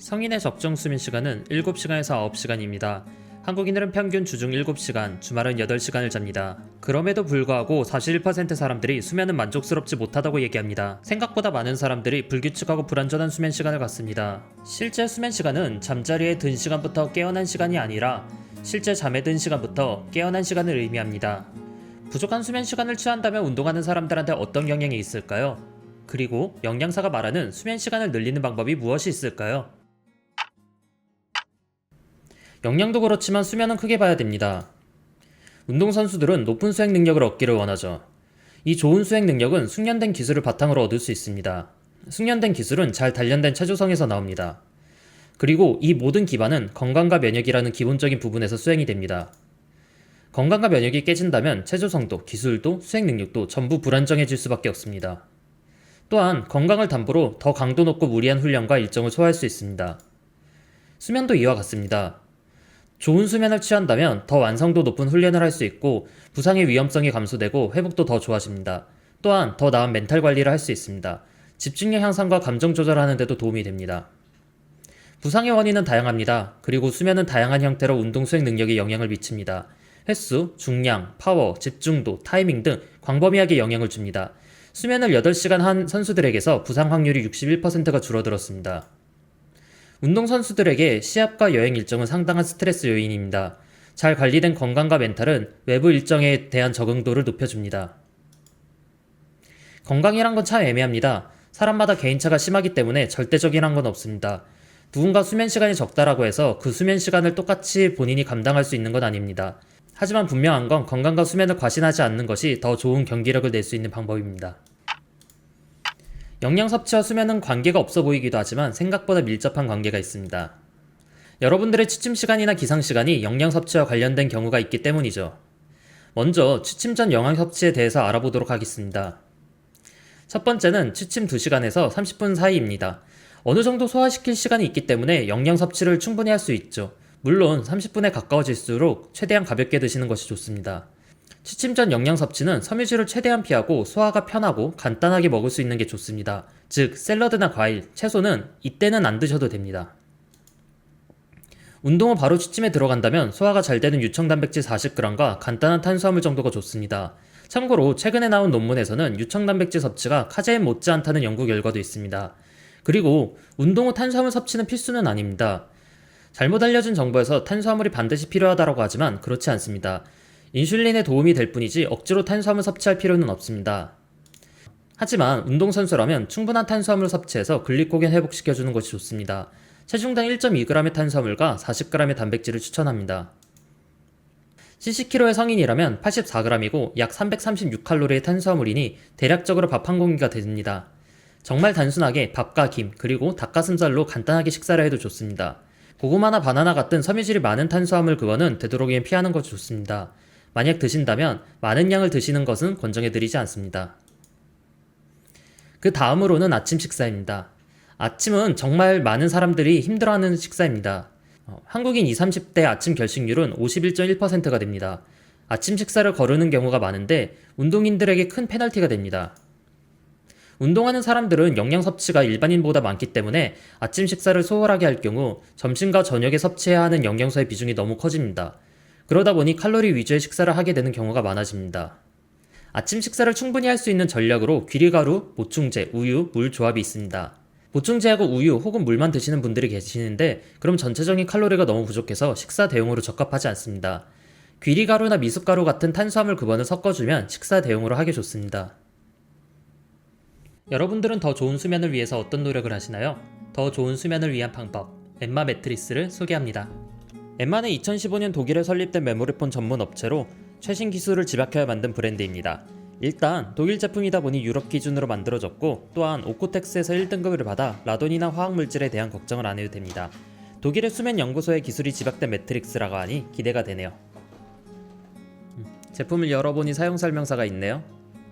성인의 적정 수면 시간은 7시간에서 9시간입니다. 한국인들은 평균 주중 7시간, 주말은 8시간을 잡니다. 그럼에도 불구하고 41% 사람들이 수면은 만족스럽지 못하다고 얘기합니다. 생각보다 많은 사람들이 불규칙하고 불안전한 수면 시간을 갖습니다. 실제 수면 시간은 잠자리에 든 시간부터 깨어난 시간이 아니라 실제 잠에 든 시간부터 깨어난 시간을 의미합니다. 부족한 수면 시간을 취한다면 운동하는 사람들한테 어떤 영향이 있을까요? 그리고 영양사가 말하는 수면 시간을 늘리는 방법이 무엇이 있을까요? 영양도 그렇지만 수면은 크게 봐야 됩니다. 운동선수들은 높은 수행 능력을 얻기를 원하죠. 이 좋은 수행 능력은 숙련된 기술을 바탕으로 얻을 수 있습니다. 숙련된 기술은 잘 단련된 체조성에서 나옵니다. 그리고 이 모든 기반은 건강과 면역이라는 기본적인 부분에서 수행이 됩니다. 건강과 면역이 깨진다면 체조성도, 기술도, 수행 능력도 전부 불안정해질 수밖에 없습니다. 또한 건강을 담보로 더 강도 높고 무리한 훈련과 일정을 소화할 수 있습니다. 수면도 이와 같습니다. 좋은 수면을 취한다면 더 완성도 높은 훈련을 할 수 있고 부상의 위험성이 감소되고 회복도 더 좋아집니다. 또한 더 나은 멘탈 관리를 할 수 있습니다. 집중력 향상과 감정 조절하는 데도 도움이 됩니다. 부상의 원인은 다양합니다. 그리고 수면은 다양한 형태로 운동 수행 능력에 영향을 미칩니다. 횟수, 중량, 파워, 집중도, 타이밍 등 광범위하게 영향을 줍니다. 수면을 8시간 한 선수들에게서 부상 확률이 61%가 줄어들었습니다. 운동선수들에게 시합과 여행 일정은 상당한 스트레스 요인입니다. 잘 관리된 건강과 멘탈은 외부 일정에 대한 적응도를 높여줍니다. 건강이란 건 참 애매합니다. 사람마다 개인차가 심하기 때문에 절대적이란 건 없습니다. 누군가 수면 시간이 적다라고 해서 그 수면 시간을 똑같이 본인이 감당할 수 있는 건 아닙니다. 하지만 분명한 건 건강과 수면을 과신하지 않는 것이 더 좋은 경기력을 낼 수 있는 방법입니다. 영양 섭취와 수면은 관계가 없어 보이기도 하지만 생각보다 밀접한 관계가 있습니다. 여러분들의 취침 시간이나 기상 시간이 영양 섭취와 관련된 경우가 있기 때문이죠. 먼저 취침 전 영양 섭취에 대해서 알아보도록 하겠습니다. 첫 번째는 취침 2시간에서 30분 사이입니다. 어느 정도 소화시킬 시간이 있기 때문에 영양 섭취를 충분히 할 수 있죠. 물론 30분에 가까워질수록 최대한 가볍게 드시는 것이 좋습니다. 취침 전 영양 섭취는 섬유질을 최대한 피하고 소화가 편하고 간단하게 먹을 수 있는 게 좋습니다. 즉 샐러드나 과일, 채소는 이때는 안 드셔도 됩니다. 운동 후 바로 취침에 들어간다면 소화가 잘 되는 유청단백질 40g과 간단한 탄수화물 정도가 좋습니다. 참고로 최근에 나온 논문에서는 유청단백질 섭취가 카제인 못지않다는 연구 결과도 있습니다. 그리고 운동 후 탄수화물 섭취는 필수는 아닙니다. 잘못 알려진 정보에서 탄수화물이 반드시 필요하다고 하지만 그렇지 않습니다. 인슐린에 도움이 될 뿐이지 억지로 탄수화물 섭취할 필요는 없습니다. 하지만 운동선수라면 충분한 탄수화물 섭취해서 글리코겐 회복시켜주는 것이 좋습니다. 체중당 1.2g의 탄수화물과 40g의 단백질을 추천합니다. 70kg의 성인이라면 84g이고 약 336칼로리의 탄수화물이니 대략적으로 밥 한 공기가 됩니다. 정말 단순하게 밥과 김 그리고 닭가슴살로 간단하게 식사를 해도 좋습니다. 고구마나 바나나 같은 섬유질이 많은 탄수화물 그거는 되도록이면 피하는 것이 좋습니다. 만약 드신다면 많은 양을 드시는 것은 권장해드리지 않습니다. 그 다음으로는 아침 식사입니다. 아침은 정말 많은 사람들이 힘들어하는 식사입니다. 한국인 20, 30대 아침 결식률은 51.1%가 됩니다. 아침 식사를 거르는 경우가 많은데 운동인들에게 큰 페널티가 됩니다. 운동하는 사람들은 영양 섭취가 일반인보다 많기 때문에 아침 식사를 소홀하게 할 경우 점심과 저녁에 섭취해야 하는 영양소의 비중이 너무 커집니다. 그러다 보니 칼로리 위주의 식사를 하게 되는 경우가 많아집니다. 아침 식사를 충분히 할 수 있는 전략으로 귀리가루, 보충제, 우유, 물 조합이 있습니다. 보충제하고 우유 혹은 물만 드시는 분들이 계시는데 그럼 전체적인 칼로리가 너무 부족해서 식사 대용으로 적합하지 않습니다. 귀리가루나 미숫가루 같은 탄수화물 급원을 섞어주면 식사 대용으로 하기 좋습니다. 여러분들은 더 좋은 수면을 위해서 어떤 노력을 하시나요? 더 좋은 수면을 위한 방법, 엠마 매트리스를 소개합니다. 엠마는 2015년 독일에 설립된 메모리폼 전문 업체로 최신 기술을 집약하여 만든 브랜드입니다. 일단 독일 제품이다 보니 유럽 기준으로 만들어졌고 또한 오코텍스에서 1등급을 받아 라돈이나 화학물질에 대한 걱정을 안 해도 됩니다. 독일의 수면 연구소의 기술이 집약된 매트릭스라고 하니 기대가 되네요. 제품을 열어보니 사용 설명서가 있네요.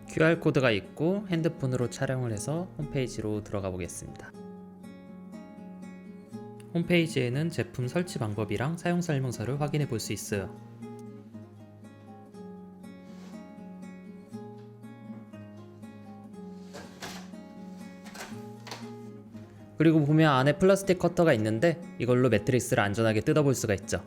QR코드가 있고 핸드폰으로 촬영을 해서 홈페이지로 들어가 보겠습니다. 홈페이지에는 제품 설치 방법이랑 사용 설명서를 확인해 볼 수 있어요. 그리고 보면 안에 플라스틱 커터가 있는데 이걸로 매트리스를 안전하게 뜯어볼 수가 있죠.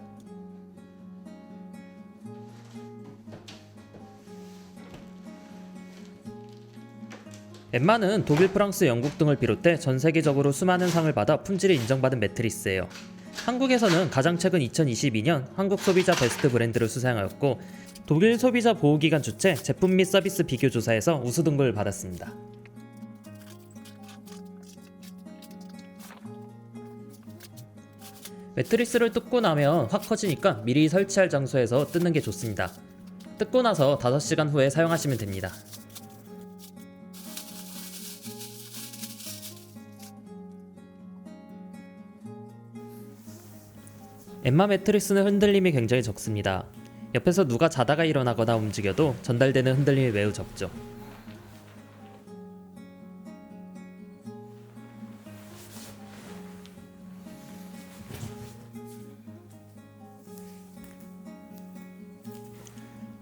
엠마는 독일, 프랑스, 영국 등을 비롯해 전 세계적으로 수많은 상을 받아 품질이 인정받은 매트리스예요. 한국에서는 가장 최근 2022년 한국 소비자 베스트 브랜드를 수상하였고, 독일 소비자 보호기관 주최 제품 및 서비스 비교 조사에서 우수 등급을 받았습니다. 매트리스를 뜯고 나면 확 커지니까 미리 설치할 장소에서 뜯는 게 좋습니다. 뜯고 나서 5시간 후에 사용하시면 됩니다. 엠마 매트리스는 흔들림이 굉장히 적습니다. 옆에서 누가 자다가 일어나거나 움직여도 전달되는 흔들림이 매우 적죠.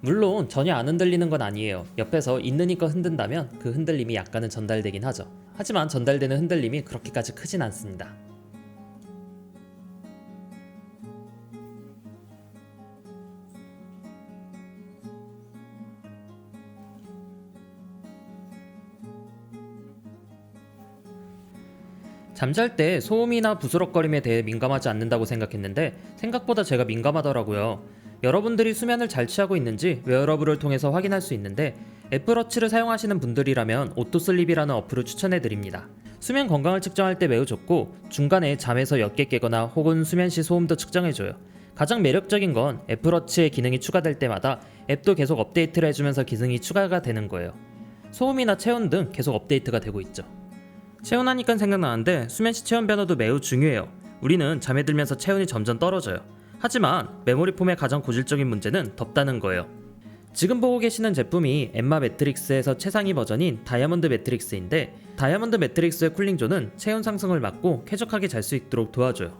물론 전혀 안 흔들리는 건 아니에요. 옆에서 있으니까 흔든다면 그 흔들림이 약간은 전달되긴 하죠. 하지만 전달되는 흔들림이 그렇게까지 크진 않습니다. 잠잘 때 소음이나 부스럭거림에 대해 민감하지 않는다고 생각했는데 생각보다 제가 민감하더라고요. 여러분들이 수면을 잘 취하고 있는지 웨어러블을 통해서 확인할 수 있는데, 애플워치를 사용하시는 분들이라면 오토슬립이라는 어플을 추천해드립니다. 수면 건강을 측정할 때 매우 좋고, 중간에 잠에서 옅게 깨거나 혹은 수면 시 소음도 측정해줘요. 가장 매력적인 건 애플워치의 기능이 추가될 때마다 앱도 계속 업데이트를 해주면서 기능이 추가가 되는 거예요. 소음이나 체온 등 계속 업데이트가 되고 있죠. 체온하니까 생각나는데, 수면시 체온 변화도 매우 중요해요. 우리는 잠에 들면서 체온이 점점 떨어져요. 하지만 메모리 폼의 가장 고질적인 문제는 덥다는 거예요. 지금 보고 계시는 제품이 엠마 매트릭스에서 최상위 버전인 다이아몬드 매트릭스인데, 다이아몬드 매트릭스의 쿨링존은 체온 상승을 막고 쾌적하게 잘 수 있도록 도와줘요.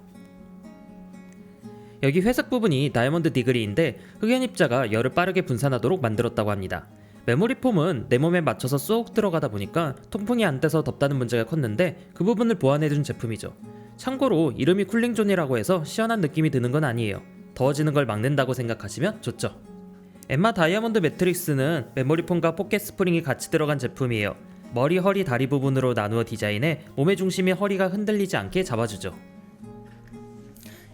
여기 회색 부분이 다이아몬드 디그리인데, 흑연 입자가 열을 빠르게 분산하도록 만들었다고 합니다. 메모리 폼은 내 몸에 맞춰서 쏙 들어가다 보니까 통풍이 안 돼서 덥다는 문제가 컸는데, 그 부분을 보완해준 제품이죠. 참고로 이름이 쿨링존이라고 해서 시원한 느낌이 드는 건 아니에요. 더워지는 걸 막는다고 생각하시면 좋죠. 엠마 다이아몬드 매트릭스는 메모리 폼과 포켓 스프링이 같이 들어간 제품이에요. 머리, 허리, 다리 부분으로 나누어 디자인해 몸의 중심이 허리가 흔들리지 않게 잡아주죠.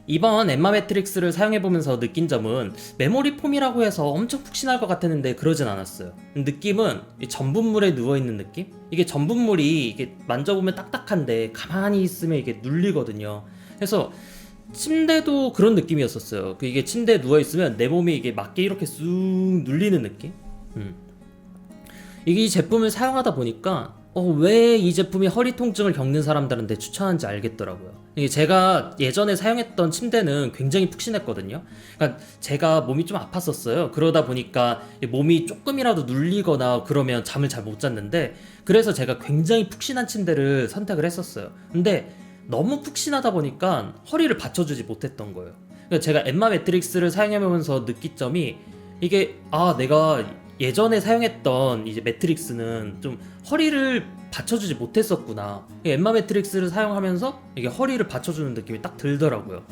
이번 엠마 매트릭스를 사용해보면서 느낀 점은, 메모리 폼이라고 해서 엄청 푹신할 것 같았는데 그러진 않았어요. 느낌은 전분물에 누워있는 느낌? 이게 전분물이 이게 만져보면 딱딱한데 가만히 있으면 이게 눌리거든요. 그래서 침대도 그런 느낌이었었어요. 이게 침대에 누워있으면 내 몸이 이게 맞게 이렇게 쑥 눌리는 느낌? 이게 이 제품을 사용하다 보니까 왜 이 제품이 허리 통증을 겪는 사람들한테 추천하는지 알겠더라고요. 이게 제가 예전에 사용했던 침대는 굉장히 푹신했거든요. 그러니까 제가 몸이 좀 아팠었어요. 그러다 보니까 몸이 조금이라도 눌리거나 그러면 잠을 잘 못 잤는데, 그래서 제가 굉장히 푹신한 침대를 선택을 했었어요. 근데 너무 푹신하다 보니까 허리를 받쳐주지 못했던 거예요. 그러니까 제가 엠마 매트릭스를 사용해보면서 느낀 점이, 이게 내가 예전에 사용했던 이제 매트릭스는 좀 허리를 받쳐주지 못했었구나. 엠마 매트릭스를 사용하면서 이게 허리를 받쳐주는 느낌이 딱 들더라고요.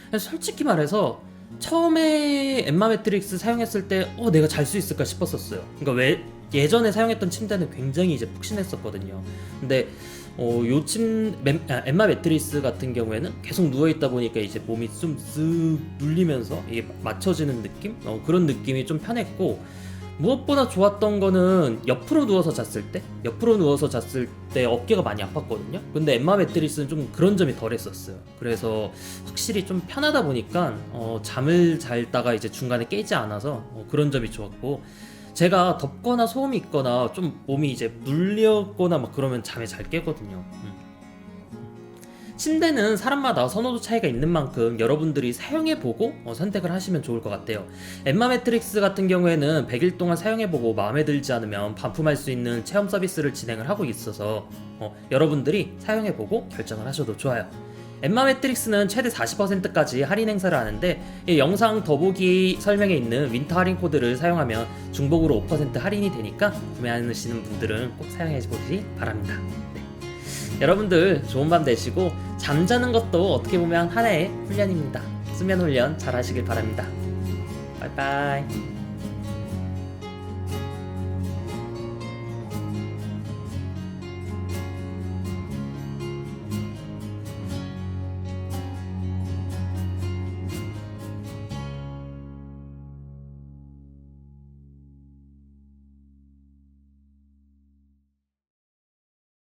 그래서 솔직히 말해서 처음에 엠마 매트릭스 사용했을 때 내가 잘 수 있을까 싶었었어요. 그러니까 왜 예전에 사용했던 침대는 굉장히 이제 푹신했었거든요. 근데 엠마 매트리스 같은 경우에는 계속 누워있다 보니까 이제 몸이 좀 쓱 눌리면서 이게 맞춰지는 느낌? 그런 느낌이 좀 편했고, 무엇보다 좋았던 거는 옆으로 누워서 잤을 때 어깨가 많이 아팠거든요. 근데 엠마 매트리스는 좀 그런 점이 덜 했었어요. 그래서 확실히 좀 편하다 보니까 잠을 잘다가 이제 중간에 깨지 않아서 그런 점이 좋았고, 제가 덥거나 소음이 있거나 좀 몸이 이제 눌렸거나 막 그러면 잠에 잘 깨거든요. 침대는 사람마다 선호도 차이가 있는 만큼 여러분들이 사용해보고 선택을 하시면 좋을 것 같아요. 엠마 매트릭스 같은 경우에는 100일 동안 사용해보고 마음에 들지 않으면 반품할 수 있는 체험 서비스를 진행을 하고 있어서 여러분들이 사용해보고 결정을 하셔도 좋아요. 엠마 매트릭스는 최대 40%까지 할인 행사를 하는데, 이 영상 더보기 설명에 있는 윈터 할인 코드를 사용하면 중복으로 5% 할인이 되니까 구매하시는 분들은 꼭 사용해보시기 바랍니다. 네. 여러분들 좋은 밤 되시고 잠자는 것도 어떻게 보면 하나의 훈련입니다. 수면 훈련 잘 하시길 바랍니다. 빠이빠이.